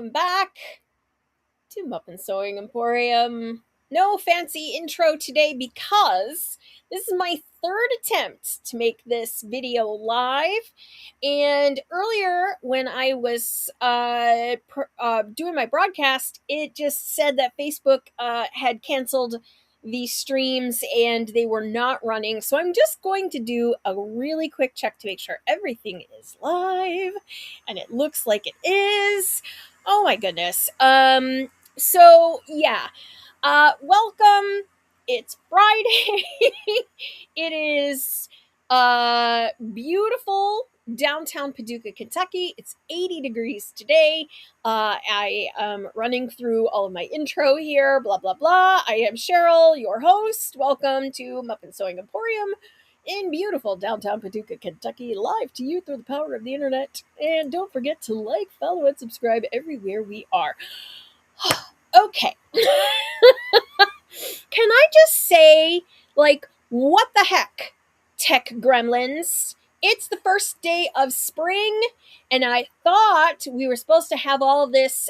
welcome back to Muffin Sewing Emporium. No fancy intro today because this is my third attempt to make this video live. And earlier, when I was doing my broadcast, it just said that Facebook had canceled these streams and they were not running. So I'm just going to do a really quick check to make sure everything is live, and it looks like it is. Oh my goodness. So yeah, welcome. It's Friday. It is beautiful downtown Paducah, Kentucky. It's 80 degrees today. I am running through all of my intro here, blah, blah, blah. I am Cheryl, your host. Welcome to Muffin Sewing Emporium in beautiful downtown Paducah, Kentucky, live to you through the power of the internet. And don't forget to like, follow, and subscribe everywhere we are. Okay. Can I just say, what the heck, tech gremlins? It's the first day of spring, and I thought we were supposed to have all of this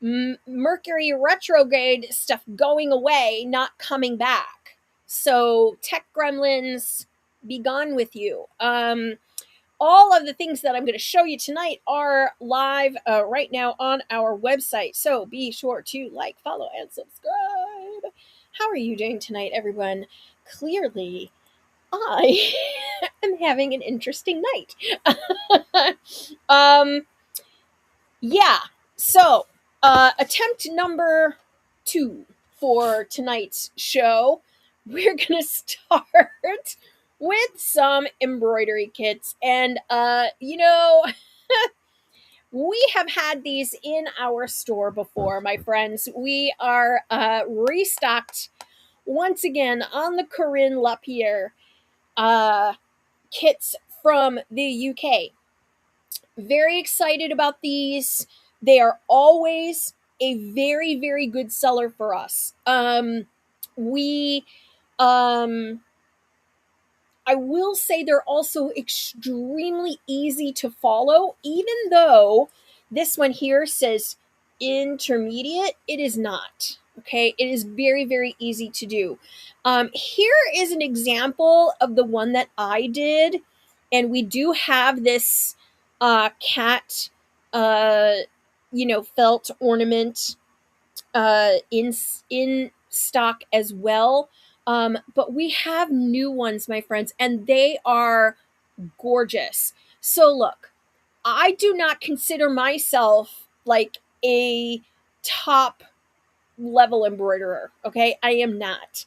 Mercury retrograde stuff going away, not coming back. So, tech gremlins, be gone with you. All of the things that I'm going to show you tonight are live right now on our website. So be sure to like, follow, and subscribe. How are you doing tonight, everyone? Clearly, I am having an interesting night. Yeah. So, attempt number 2 for tonight's show. We're going to start with some embroidery kits. And, we have had these in our store before, my friends. We are restocked once again on the Corinne Lapierre kits from the UK. Very excited about these. They are always a very, very good seller for us. I will say they're also extremely easy to follow, even though this one here says intermediate. It is not. Okay, it is very, very easy to do. Here is an example of the one that I did, and we do have this cat, felt ornament in stock as well. But we have new ones, my friends, and they are gorgeous. So look, I do not consider myself like a top level embroiderer. Okay, I am not.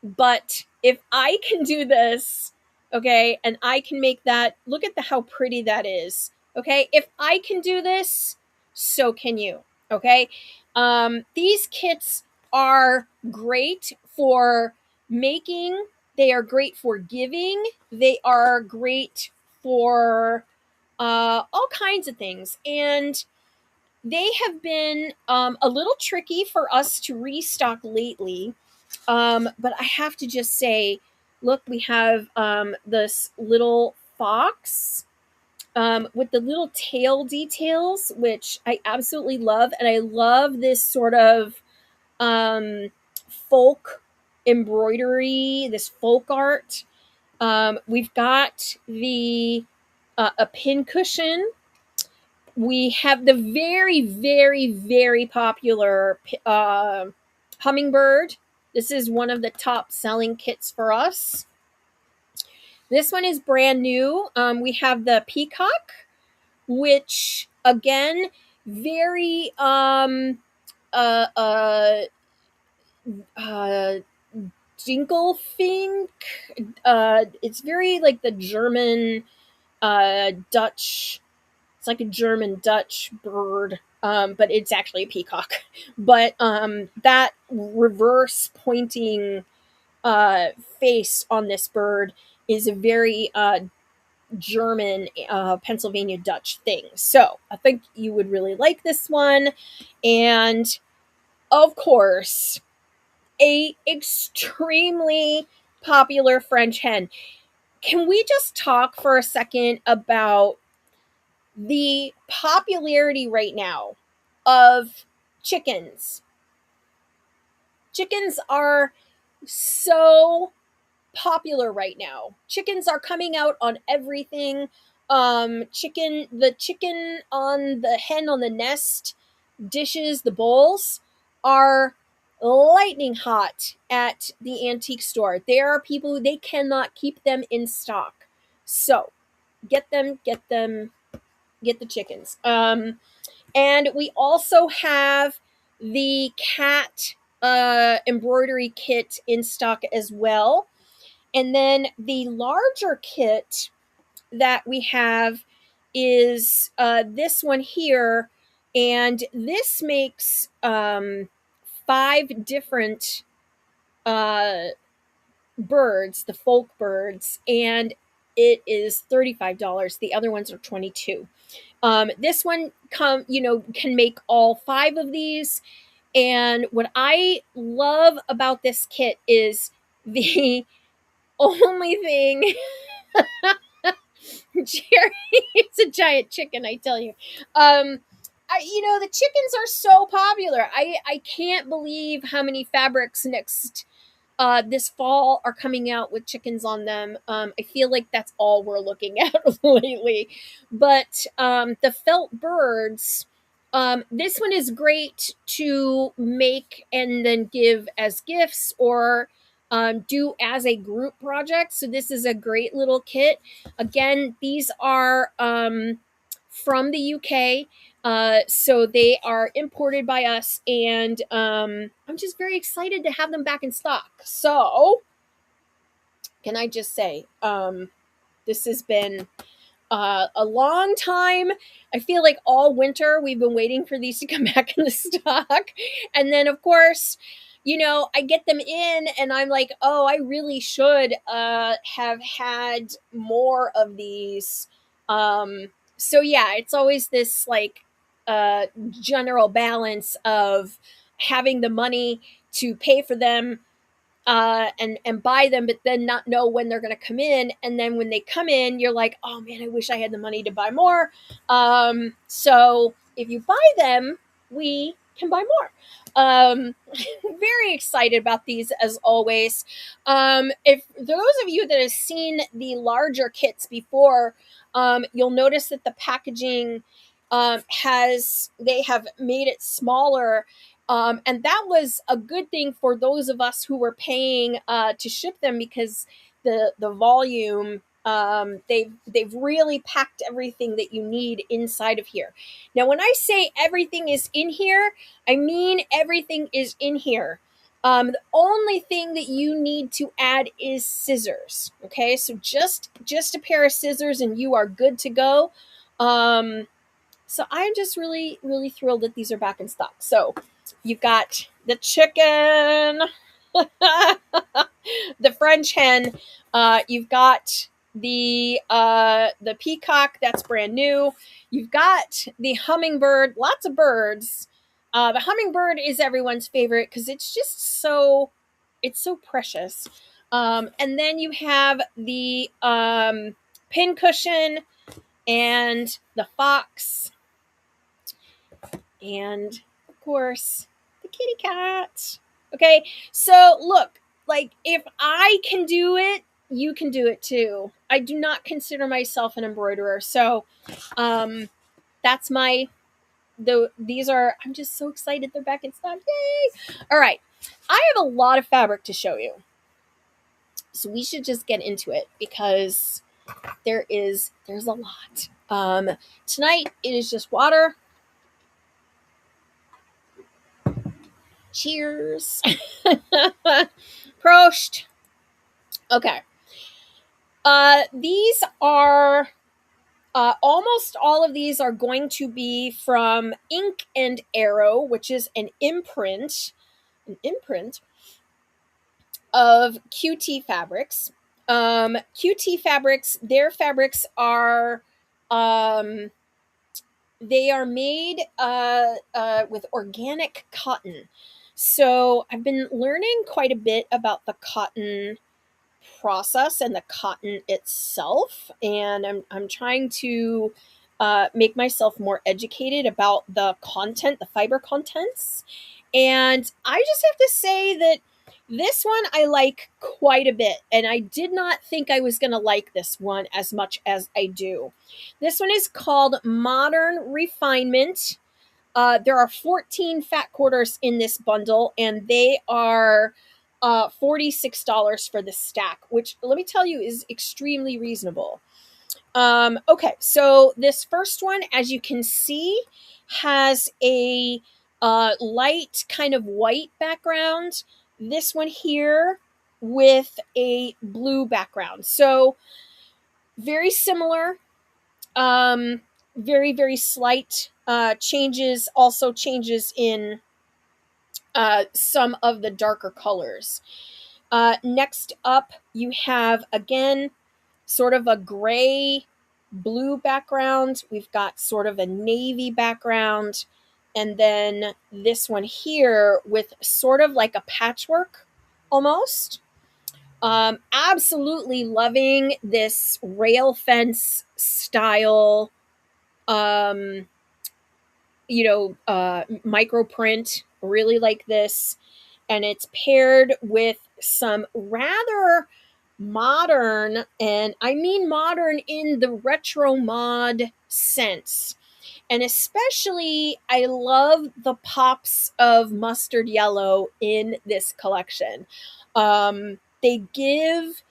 But if I can do this, okay, and I can make that, look at how pretty that is. Okay, if I can do this, so can you. Okay, these kits are great for making. They are great for giving. They are great for all kinds of things. And they have been a little tricky for us to restock lately. But I have to just say, look, we have this little fox with the little tail details, which I absolutely love. And I love this sort of folk embroidery, this folk art. We've got a pin cushion. We have the very, very, very popular hummingbird. This is one of the top selling kits for us. This one is brand new. We have the peacock, which again, very Dinkelfink. It's very like the German Dutch. It's like a German Dutch bird, but it's actually a peacock. But that reverse pointing face on this bird is a very German Pennsylvania Dutch thing. So I think you would really like this one. And of course, a extremely popular French hen. Can we just talk for a second about the popularity right now of chickens. Chickens are so popular right now. Chickens are coming out on everything. The chicken on the hen on the nest dishes, the bowls are lightning hot at the antique store. There are people who they cannot keep them in stock. So get them, get the chickens. And we also have the cat embroidery kit in stock as well. And then the larger kit that we have is this one here. And this makes 5 different uh, birds, the folk birds, and it is $35. The other ones are 22. This one can make all 5 of these. And what I love about this kit is the only thing Jerry, it's a giant chicken, I tell you. The chickens are so popular. I can't believe how many fabrics this fall are coming out with chickens on them. I feel like that's all we're looking at lately. But the felt birds, this one is great to make and then give as gifts or do as a group project. So this is a great little kit. Again, these are from the UK. So they are imported by us, and I'm just very excited to have them back in stock. So, can I just say, this has been a long time. I feel like all winter we've been waiting for these to come back in the stock. And then, of course, I get them in and I'm like, oh, I really should have had more of these. So, yeah, it's always this like general balance of having the money to pay for them and buy them, but then not know when they're going to come in. And then when they come in, you're like, oh man, I wish I had the money to buy more. So if you buy them, we can buy more. Very excited about these as always. If those of you that have seen the larger kits before, you'll notice that the packaging they have made it smaller, and that was a good thing for those of us who were paying to ship them, because the volume, they've really packed everything that you need inside of here. Now, when I say everything is in here, I mean everything is in here. The only thing that you need to add is scissors. Okay, so just a pair of scissors and you are good to go. So I'm just really, really thrilled that these are back in stock. So you've got the chicken, the French hen. You've got the peacock, that's brand new. You've got the hummingbird, lots of birds. The hummingbird is everyone's favorite because it's so precious. And then you have the pincushion and the fox, and of course the kitty cat. Okay, so look, like if I can do it, you can do it too. I do not consider myself an embroiderer, so that's these are, I'm just so excited they're back in stock. Yay! All right, I have a lot of fabric to show you, so we should just get into it because there's a lot. Tonight it is just water. Cheers. Prost. Okay. These are almost all of these are going to be from Ink and Arrow, which is an imprint of QT Fabrics. QT Fabrics, their fabrics are they are made with organic cotton. So I've been learning quite a bit about the cotton process and the cotton itself, and I'm trying to make myself more educated about the content, the fiber contents. And I just have to say that this one I like quite a bit. And I did not think I was going to like this one as much as I do. This one is called Modern Refinement. There are 14 fat quarters in this bundle, and they are $46 for the stack, which let me tell you is extremely reasonable. Okay, so this first one, as you can see, has a light kind of white background. This one here with a blue background. So very similar, very, very slight changes, also changes in some of the darker colors. Next up, you have, again, sort of a gray blue background. We've got sort of a navy background. And then this one here with sort of like a patchwork almost. Absolutely loving this rail fence style, um, micro print. Really like this. And it's paired with some rather modern, and I mean modern in the retro mod sense. And especially, I love the pops of mustard yellow in this collection. They give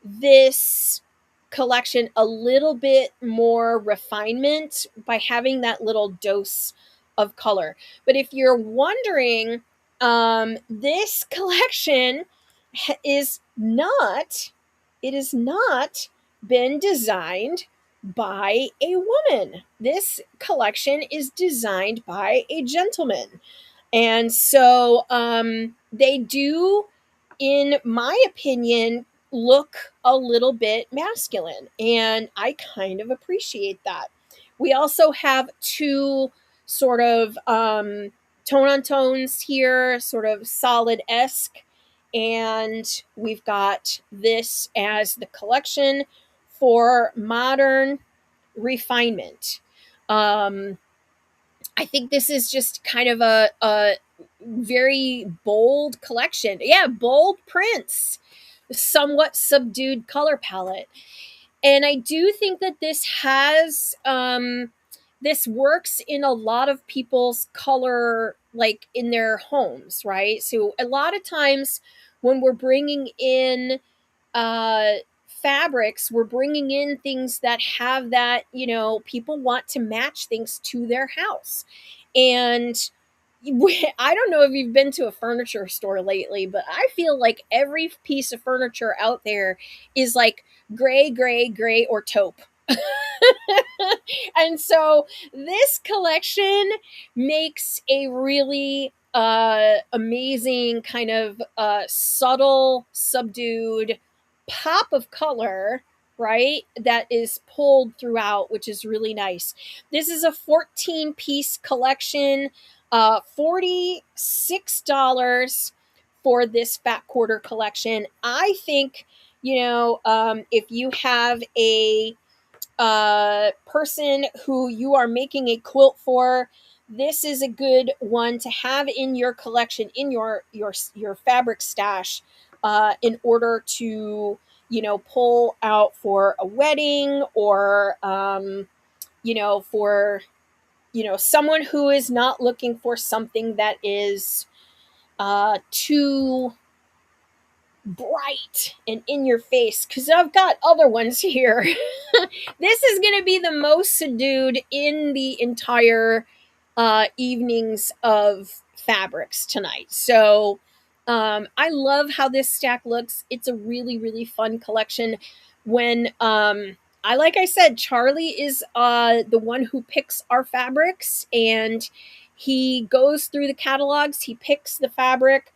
this collection a little bit more refinement by having that little dose of color. But if you're wondering, this collection is not, it has not been designed by a woman. This collection is designed by a gentleman. And so they do, in my opinion, look a little bit masculine. And I kind of appreciate that. We also have two sort of tone on tones here, sort of solid esque. And we've got this as the collection for modern refinement. I think this is just kind of a very bold collection. Yeah, bold prints, somewhat subdued color palette. And I do think that this works in a lot of people's color, like in their homes, right? So a lot of times when we're bringing in uh, fabrics, we're bringing in things that have that, people want to match things to their house. And I don't know if you've been to a furniture store lately, but I feel like every piece of furniture out there is like gray, gray, gray, or taupe. And so this collection makes a really amazing kind of subtle, subdued pop of color, right? That is pulled throughout, which is really nice. This is a 14-piece collection, $46 for this fat quarter collection. I think, if you have a person who you are making a quilt for, this is a good one to have in your collection, in your fabric stash, in order to pull out for a wedding, or for someone who is not looking for something that is too bright and in your face, because I've got other ones here. This is going to be the most subdued in the entire evenings of fabrics tonight. So I love how this stack looks. It's a really, really fun collection. When like I said, Charlie is the one who picks our fabrics, and he goes through the catalogs, he picks the fabric.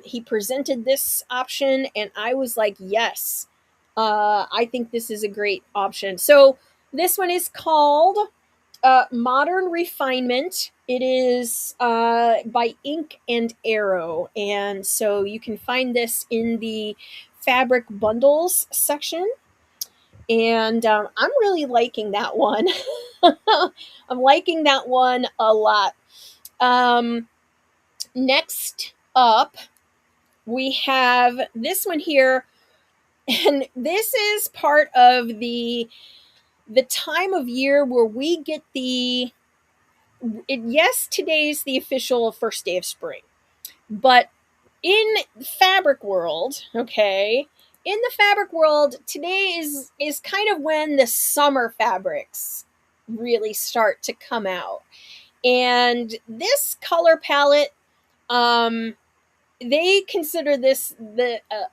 He presented this option, and I was like, yes, I think this is a great option. So this one is called Modern Refinement. It is by Ink and Arrow. And so you can find this in the fabric bundles section. And I'm really liking that one. I'm liking that one a lot. Um, Next up, we have this one here, and this is part of the time of year where we get yes, today's the official first day of spring, but in fabric world, okay, in the fabric world, today is kind of when the summer fabrics really start to come out. And this color palette, um, they consider this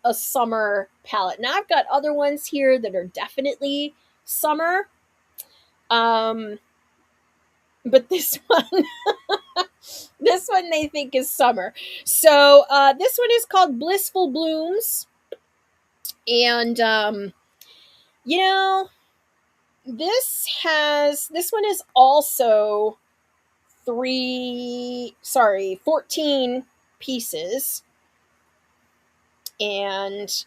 a summer palette. Now I've got other ones here that are definitely summer, um, but this one, this one they think is summer. So this one is called Blissful Blooms, and you know, this one is also 14 pieces, and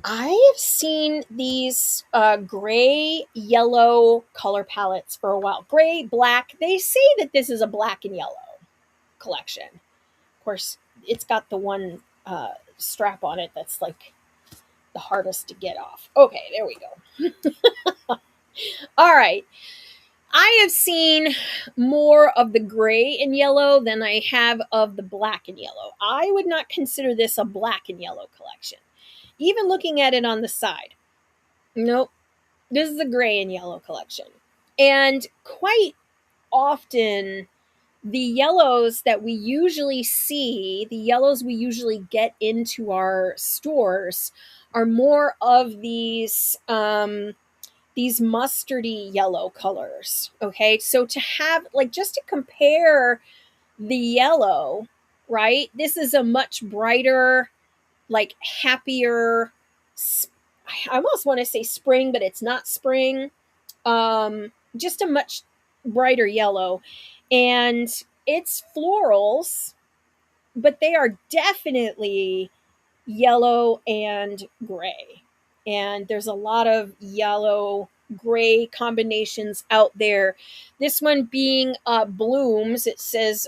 I have seen these gray yellow color palettes for a while. Gray, black. They say that this is a black and yellow collection. Of course, it's got the one strap on it that's like the hardest to get off. Okay, there we go. All right. I have seen more of the gray and yellow than I have of the black and yellow. I would not consider this a black and yellow collection. Even looking at it on the side. Nope. This is a gray and yellow collection. And quite often, the yellows that we usually see, the yellows we usually get into our stores, are more of these mustardy yellow colors. Okay, so to have, like, just to compare the yellow, right? This is a much brighter, like, happier, I almost want to say spring, but it's not spring. Just a much brighter yellow. And it's florals, but they are definitely yellow and gray. And there's a lot of yellow gray combinations out there. This one being blooms, it says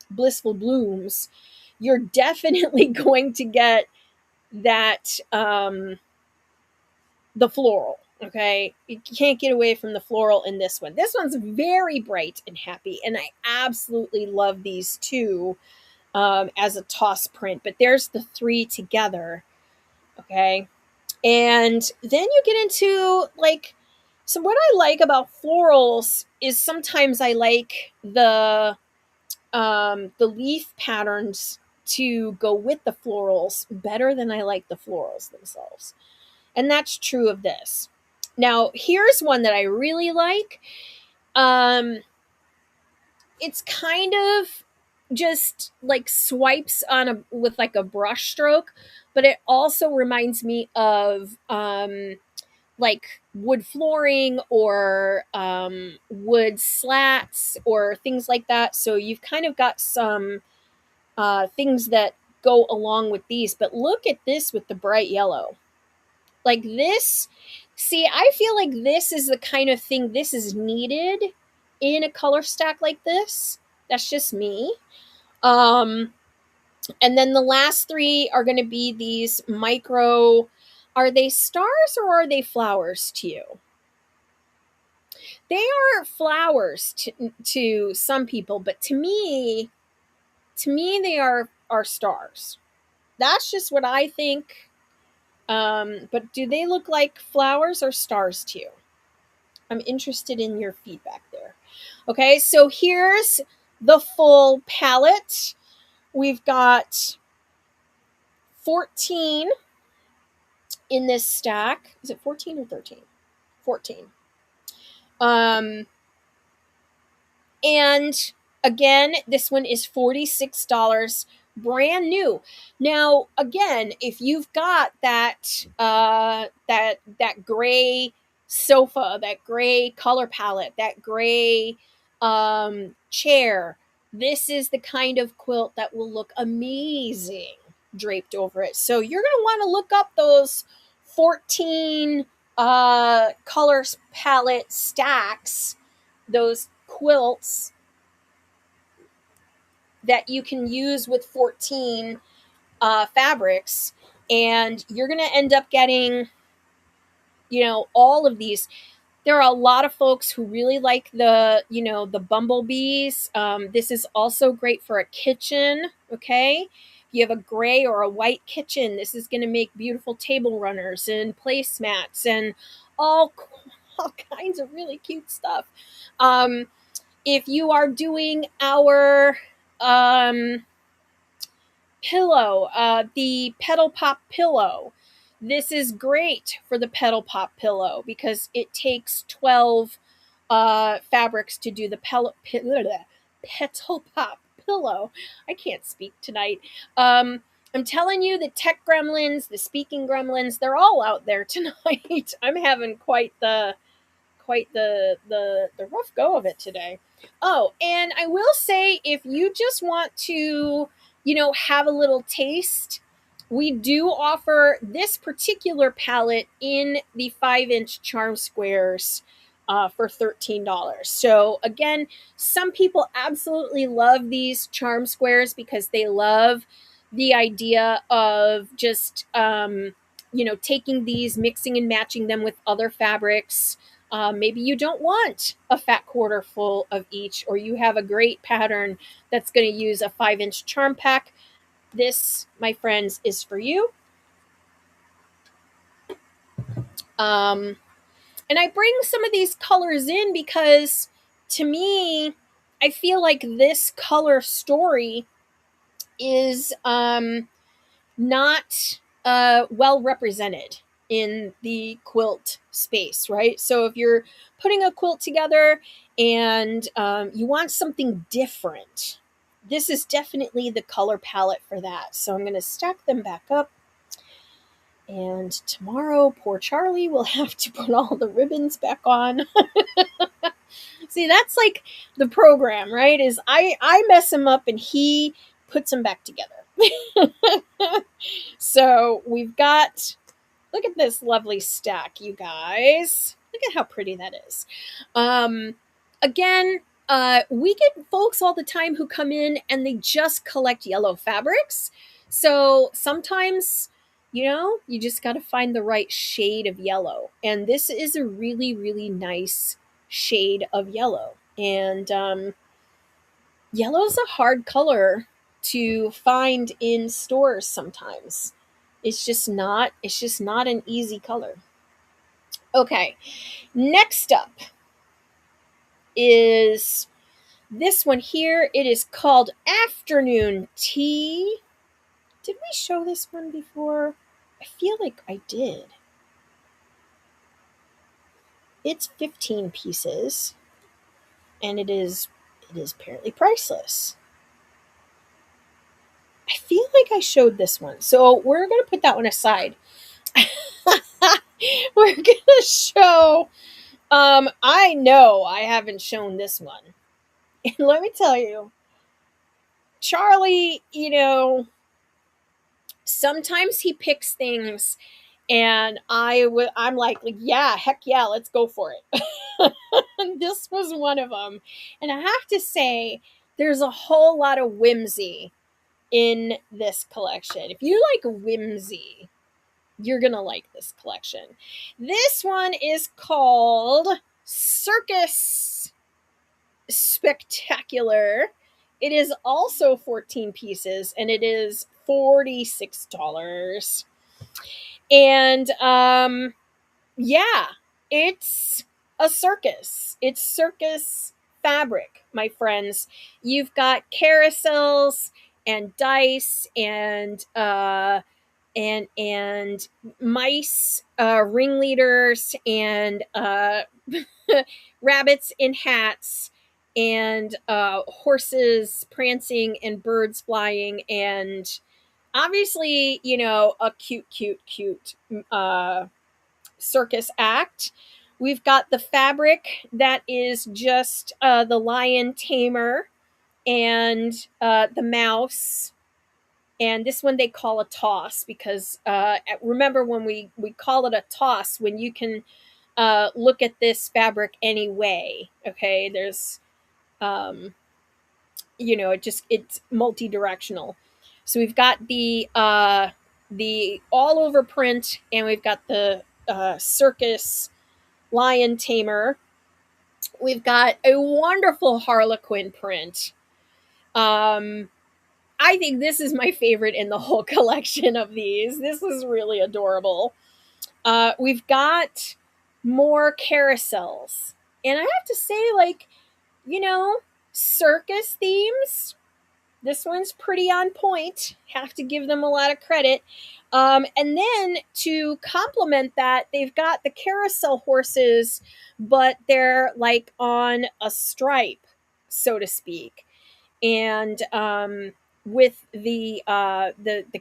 Blissful Blooms. You're definitely going to get that the floral. Okay, you can't get away from the floral in this one. This one's very bright and happy, and I absolutely love these two as a toss print. But there's the three together. Okay, and then you get into, like, so what I like about florals is sometimes I like the leaf patterns to go with the florals better than I like the florals themselves. And that's true of this. Now, here's one that I really like. It's kind of just like swipes on a with like a brush stroke, but it also reminds me of like wood flooring or wood slats or things like that. So you've kind of got some things that go along with these. But look at this with the bright yellow. Like this, see, I feel like this is the kind of thing this is needed in a color stack like this. That's just me. Um, and then the last three are going to be these micro. Are they stars or are they flowers to you? They are flowers to some people, but to me, they are stars. That's just what I think. But do they look like flowers or stars to you? I'm interested in your feedback there. Okay, so here's the full palette. We've got 14 in this stack. Is it 14 or 13? 14. Um, and again, this one is $46, brand new. Now, again, if you've got that gray sofa, that gray color palette, that gray chair, this is the kind of quilt that will look amazing draped over it. So you're going to want to look up those 14 colors palette stacks, those quilts that you can use with 14 fabrics, and you're going to end up getting, all of these. There are a lot of folks who really like the bumblebees. This is also great for a kitchen. Okay. If you have a gray or a white kitchen, this is going to make beautiful table runners and placemats and all, all kinds of really cute stuff. If you are doing our, pillow, the Petal Pop pillow. This is great for the Petal Pop pillow because it takes 12 fabrics to do the Petal Pop pillow. I can't speak tonight. I'm telling you, the tech gremlins, the speaking gremlins, they're all out there tonight. I'm having quite the rough go of it today. Oh, and I will say, if you just want to, have a little taste, we do offer this particular palette in the 5-inch charm squares for $13. So again, some people absolutely love these charm squares because they love the idea of just taking these, mixing and matching them with other fabrics. Maybe you don't want a fat quarter full of each, or you have a great pattern that's going to use a 5-inch charm pack. This, my friends, is for you. And I bring some of these colors in because, to me, I feel like this color story is not well represented in the quilt space, right? So if you're putting a quilt together and you want something different, this is definitely the color palette for that. So I'm going to stack them back up. And tomorrow, poor Charlie will have to put all the ribbons back on. See, that's like the program, right? Is I mess him up and he puts them back together. So we've got, look at this lovely stack, you guys. Look at how pretty that is. Again, we get folks all the time who come in and they just collect yellow fabrics. So sometimes, you just got to find the right shade of yellow. And this is a really, really nice shade of yellow. And yellow is a hard color to find in stores sometimes. It's just not an easy color. Okay, next up is this one here. It is called Afternoon Tea. Did we show this one before? I feel like I did. It's 15 pieces, and it is apparently priceless. I feel like I showed this one, so we're going to put that one aside. We're going to show, I know I haven't shown this one. And let me tell you, Charlie, sometimes he picks things and I'm like, yeah, heck yeah, let's go for it. This was one of them. And I have to say, there's a whole lot of whimsy in this collection. If you like whimsy, you're going to like this collection. This one is called Circus Spectacular. It is also 14 pieces and it is $46. And yeah, it's a circus. It's circus fabric, my friends. You've got carousels and dice and mice, ringleaders, and rabbits in hats, and horses prancing, and birds flying, and obviously, a cute circus act. We've got the fabric that is just the lion tamer and the mouse And this one they call a toss because remember when we call it a toss when you can look at this fabric anyway. Okay, there's it's multi-directional. So we've got the all over print, and we've got the circus lion tamer. We've got a wonderful harlequin print. um I think this is my favorite in the whole collection of these. This is really adorable. We've got more carousels. And I have to say, like, you know, circus themes, this one's pretty on point. Have to give them a lot of credit. And then to complement that, they've got the carousel horses, but they're like on a stripe, so to speak. And with the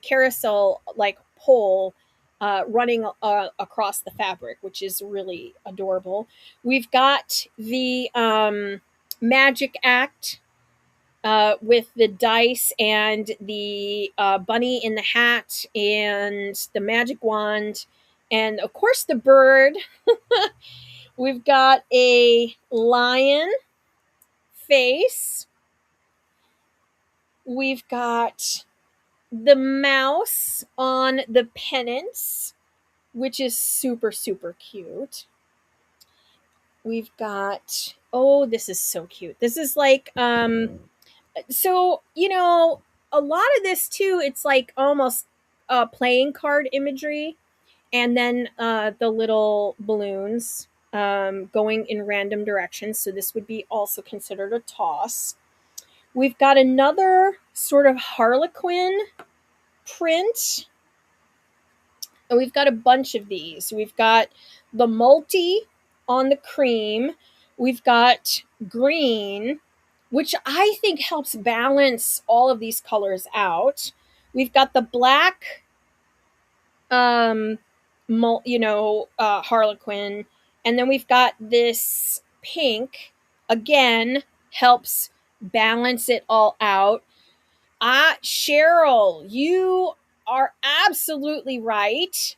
carousel like pole running across the fabric, which is really adorable. We've got the magic act with the dice and the bunny in the hat and the magic wand, and of course the bird. We've got a lion face. We've got the mouse on the pennants, which is super, super cute. We've got, oh, this is so cute. This is like, so, a lot of this too, it's like almost playing card imagery, and then the little balloons going in random directions. So this would be also considered a toss. We've got another sort of harlequin print. And we've got a bunch of these. We've got the multi on the cream. We've got green, which I think helps balance all of these colors out. We've got the black, um, harlequin. And then we've got this pink, again, helps balance it all out. Cheryl, you are absolutely right.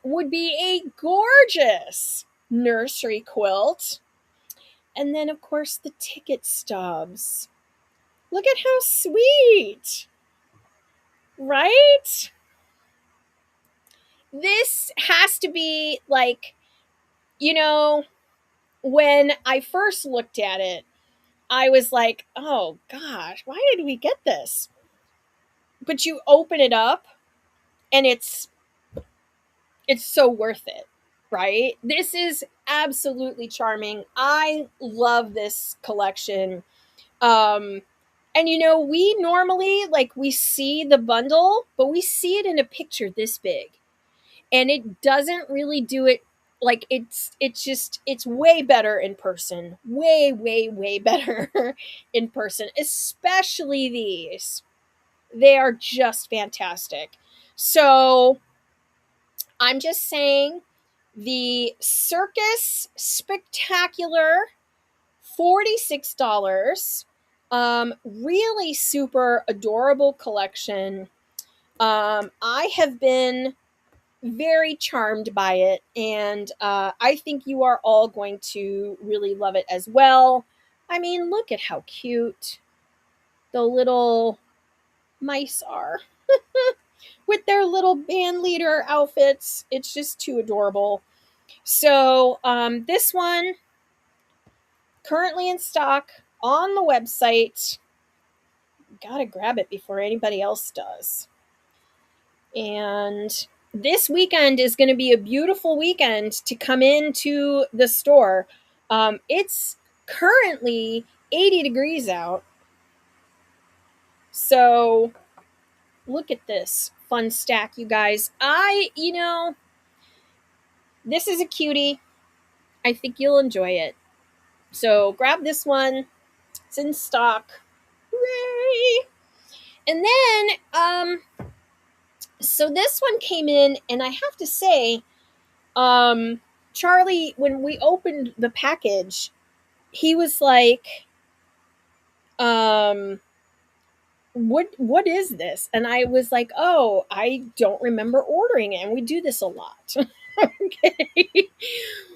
Would be a gorgeous nursery quilt. And then, of course, the ticket stubs. Look at how sweet, right? This has to be like, when I first looked at it, I was like, oh gosh, why did we get this? But you open it up and it's so worth it, right? This is absolutely charming. I love this collection. Um and we normally like we see the bundle, but we see it in a picture this big. And it doesn't really do it like it's way better in person. Way, way, way better in person, especially these. They are just fantastic. So, I'm just saying the Circus Spectacular, $46. Really super adorable collection. I have been very charmed by it, and I think you are all going to really love it as well. I mean, look at how cute the little mice are with their little band leader outfits. It's just too adorable. So this one currently in stock on the website. Gotta grab it before anybody else does. And this weekend is going to be a beautiful weekend to come into the store. It's currently 80 degrees out. So look at this fun stack, you guys. This is a cutie. I think you'll enjoy it. So grab this one. It's in stock. Hooray! And then, so this one came in, and I have to say, Charlie, when we opened the package, he was like, what is this? And I was like, oh, I don't remember ordering it. And we do this a lot. Okay.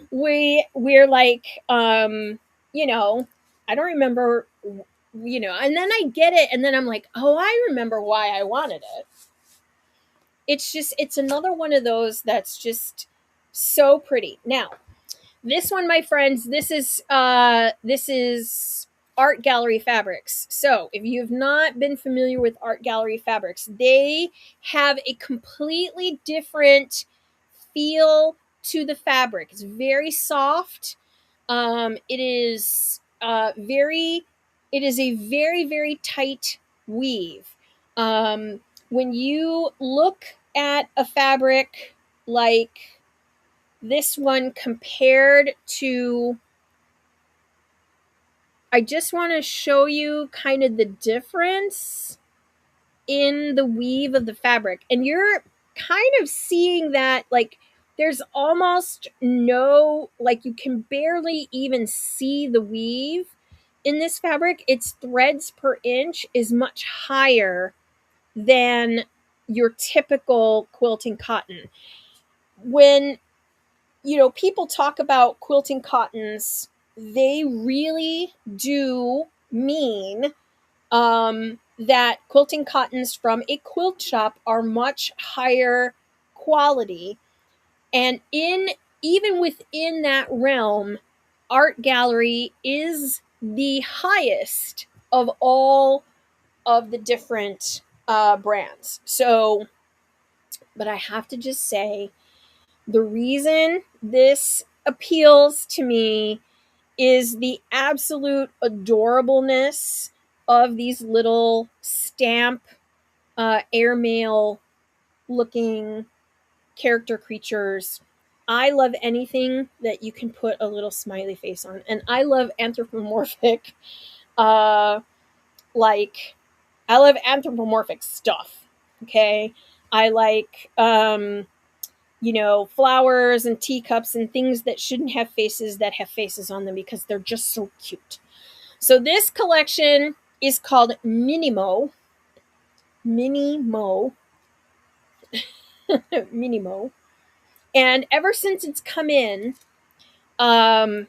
We're like, you know, I don't remember, and then I get it, and then I'm like, oh, I remember why I wanted it. It's another one of those that's just so pretty. Now, this one, my friends, this is art gallery fabrics. So if you've not been familiar with art gallery fabrics, they have a completely different feel to the fabric. It's very soft. It is very it is a very, very tight weave. um, when you look at a fabric like this one compared to, I just want to show you kind of the difference in the weave of the fabric. And you're kind of seeing that, like, there's almost no, like, you can barely even see the weave in this fabric. Its threads per inch is much higher than your typical quilting cotton. When people talk about quilting cottons, they really do mean that quilting cottons from a quilt shop are much higher quality. And even within that realm, art gallery is the highest of all of the different brands. So, but I have to just say, the reason this appeals to me is the absolute adorableness of these little stamp airmail looking character creatures. I love anything that you can put a little smiley face on, and I love anthropomorphic uh like I love anthropomorphic stuff. Okay, I like flowers and teacups and things that shouldn't have faces that have faces on them because they're just so cute. So this collection is called Minimo. Minimo. Minimo. And ever since it's come in, um,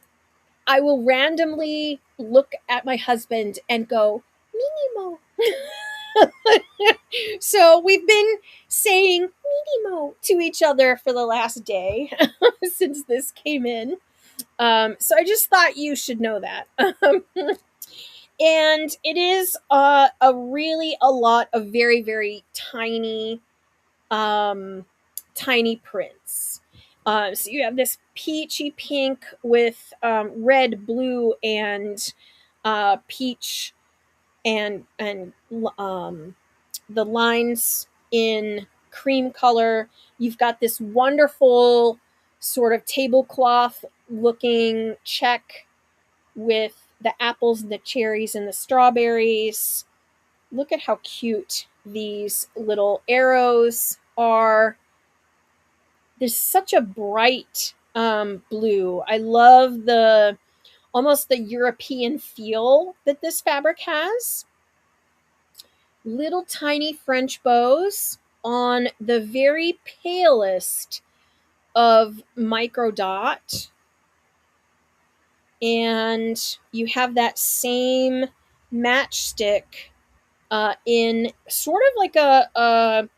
I will randomly look at my husband and go, Minimo. So we've been saying Minimo to each other for the last day since this came in. So I just thought you should know that. And it is a lot of very, very tiny prints. So you have this peachy pink with red, blue, and peach, and the lines in cream color. You've got this wonderful sort of tablecloth looking check with the apples and the cherries and the strawberries. Look at how cute these little arrows are. There's such a bright blue. I love the almost the European feel that this fabric has. Little tiny French bows on the very palest of micro dot. And you have that same matchstick in sort of like a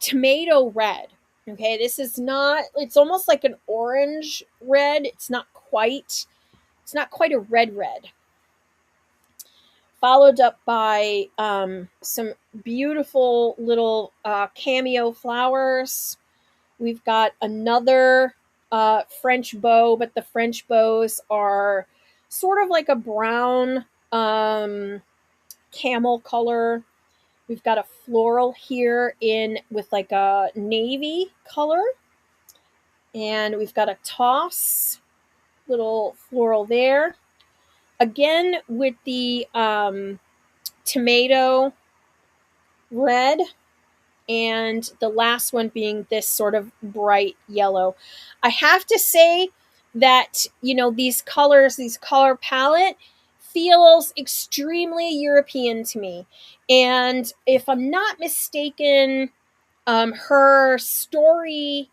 tomato red. Okay, this is not, it's almost like an orange red. It's not quite a red. Followed up by some beautiful little cameo flowers. We've got another French bow, but the French bows are sort of like a brown camel color. We've got a floral here in with like a navy color. And we've got a toss little floral there. Again with the tomato red, and the last one being this sort of bright yellow. I have to say that, these colors, these color palette feels extremely European to me. And if I'm not mistaken, her story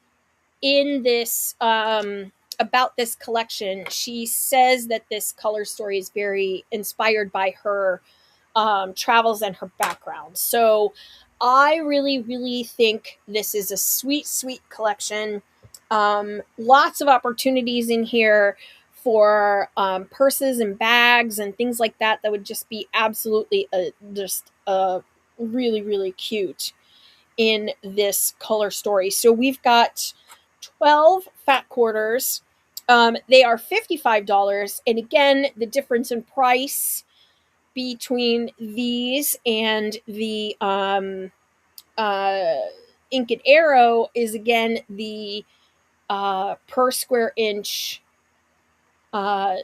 in this about this collection, she says that this color story is very inspired by her travels and her background. So I really, really think this is a sweet, sweet collection. Lots of opportunities in here for purses and bags and things like that that would just be absolutely just really, really cute in this color story. So we've got 12 fat quarters. They are $55. And again, the difference in price between these and the Inked Arrow is again the per square inch uh,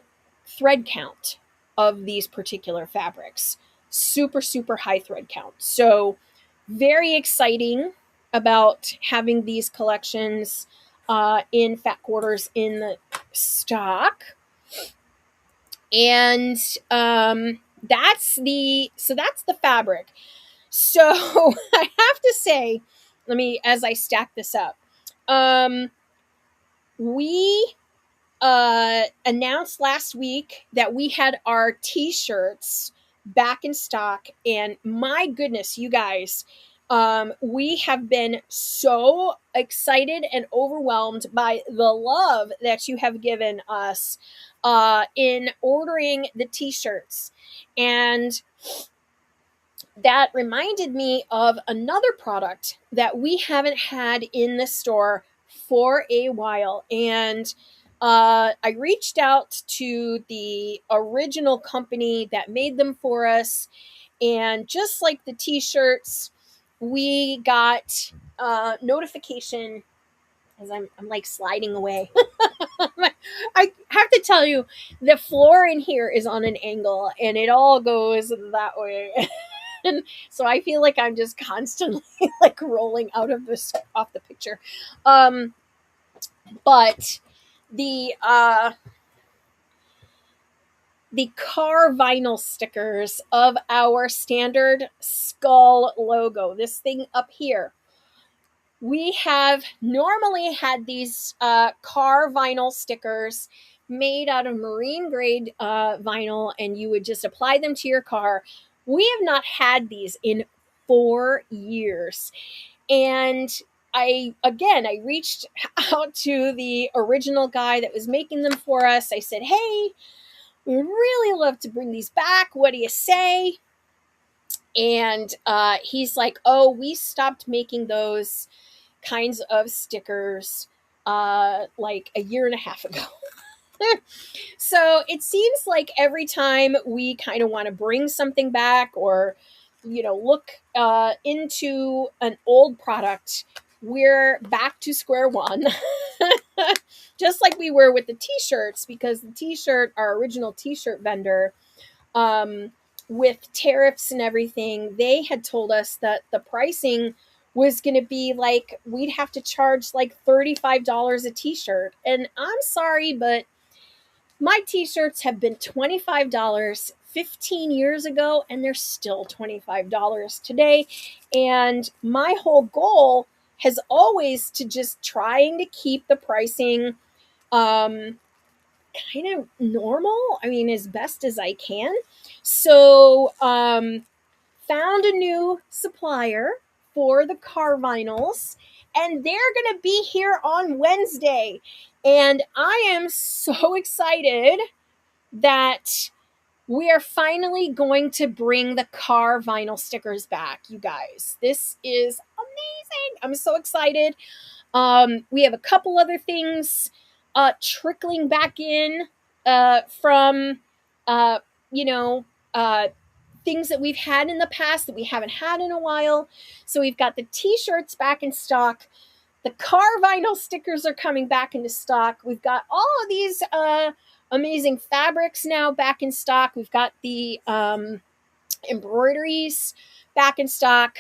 thread count of these particular fabrics. Super, super high thread count. So very exciting about having these collections in fat quarters in the stock. And that's the fabric. So I have to say, let me, as I stack this up, we announced last week that we had our t-shirts back in stock, and my goodness, you guys, we have been so excited and overwhelmed by the love that you have given us in ordering the t-shirts. And that reminded me of another product that we haven't had in the store for a while. And I reached out to the original company that made them for us. And just like the t-shirts, we got notification as I'm like sliding away. I have to tell you, the floor in here is on an angle and it all goes that way. And so I feel like I'm just constantly like rolling out of this off the picture. But the car vinyl stickers of our standard skull logo, this thing up here, we have normally had these car vinyl stickers made out of marine grade vinyl, and you would just apply them to your car. We have not had these in 4 years. And I reached out to the original guy that was making them for us. I said, hey, we would really love to bring these back. What do you say? And he's like, oh, we stopped making those kinds of stickers like a year and a half ago. So it seems like every time we kind of want to bring something back or, look into an old product, we're back to square one. Just like we were with the t-shirts, because the t-shirt, our original t-shirt vendor, with tariffs and everything, they had told us that the pricing was going to be like, we'd have to charge like $35 a t-shirt. And I'm sorry, but my t-shirts have been $25 15 years ago, and they're still $25 today. And my whole goal has always to just trying to keep the pricing kind of normal. I mean, as best as I can. So, found a new supplier for the car vinyls, and they're going to be here on Wednesday. And I am so excited that we are finally going to bring the car vinyl stickers back, you guys. This is amazing. I'm so excited. We have a couple other things trickling back in from, you know, things that we've had in the past that we haven't had in a while. So we've got the t-shirts back in stock. The car vinyl stickers are coming back into stock. We've got all of these amazing fabrics now back in stock. We've got the embroideries back in stock.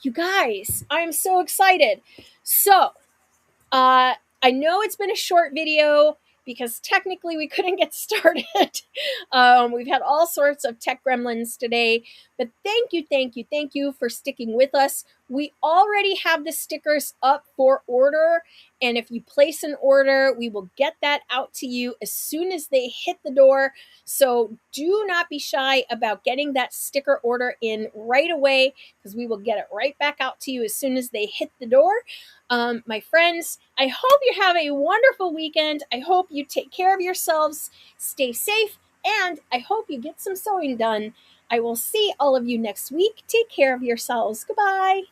You guys, I'm so excited. So, I know it's been a short video. because technically we couldn't get started. We've had all sorts of tech gremlins today, but thank you for sticking with us. We already have the stickers up for order, and if you place an order, we will get that out to you as soon as they hit the door. So do not be shy about getting that sticker order in right away, because we will get it right back out to you as soon as they hit the door. My friends, I hope you have a wonderful weekend. I hope you take care of yourselves, stay safe, and I hope you get some sewing done. I will see all of you next week. Take care of yourselves. Goodbye.